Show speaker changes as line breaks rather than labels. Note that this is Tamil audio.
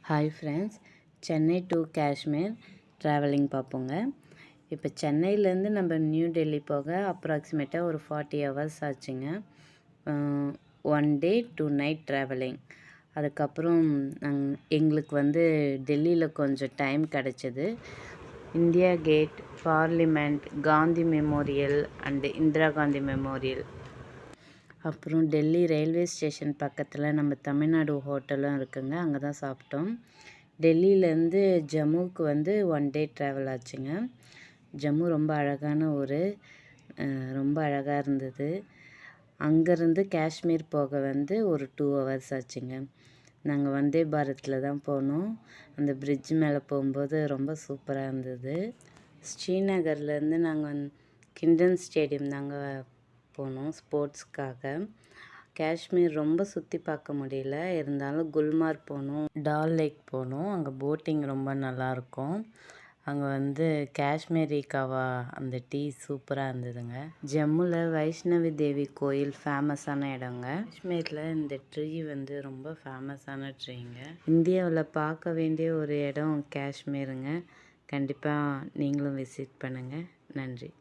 Hi friends, Chennai to Kashmir travelling பார்ப்போங்க. இப்போ சென்னையிலேருந்து நம்ம நியூ டெல்லி போக அப்ராக்சிமேட்டாக ஒரு 40 ஹவர்ஸ் ஆச்சுங்க. 1 டே 2 நைட் ட்ராவலிங். அதுக்கப்புறம் எங்களுக்கு டெல்லியில் கொஞ்சம் டைம் கிடச்சிது. India gate, parliament, Gandhi memorial and Indira Gandhi memorial, அப்புறம் டெல்லி ரயில்வே ஸ்டேஷன் பக்கத்தில் நம்ம தமிழ்நாடு ஹோட்டலும் இருக்குங்க, அங்கே தான் சாப்பிட்டோம். டெல்லியிலேருந்து ஜம்முவுக்கு 1 டே ட்ராவல் ஆச்சுங்க. ஜம்மு ரொம்ப அழகான ஊர், ரொம்ப அழகாக இருந்தது. அங்கேருந்து காஷ்மீர் போக ஒரு 2 ஹவர்ஸ் ஆச்சுங்க. நாங்கள் வந்தே பாரத்தில் தான் போனோம். அந்த பிரிட்ஜ் மேலே போகும்போது ரொம்ப சூப்பராக இருந்தது. ஸ்ரீநகர்லேருந்து நாங்கள் கிண்டன் ஸ்டேடியம் தாங்க போனோம் ஸ்போர்ட்ஸ்க்காக. காஷ்மீர் ரொம்ப சுற்றி பார்க்க முடியல, இருந்தாலும் குல்மார்க் போனோம், டால் லேக் போனோம். அங்கே போட்டிங் ரொம்ப நல்லாயிருக்கும். அங்கே காஷ்மீரி காவா அந்த டீ சூப்பராக இருந்ததுங்க. ஜம்முவில் வைஷ்ணவி தேவி கோயில் ஃபேமஸான இடங்க. காஷ்மீரில் இந்த ட்ரீ ரொம்ப ஃபேமஸான ட்ரீங்க. இந்தியாவில் பார்க்க வேண்டிய ஒரு இடம் காஷ்மீருங்க. கண்டிப்பாக நீங்களும் விசிட் பண்ணுங்கள். நன்றி.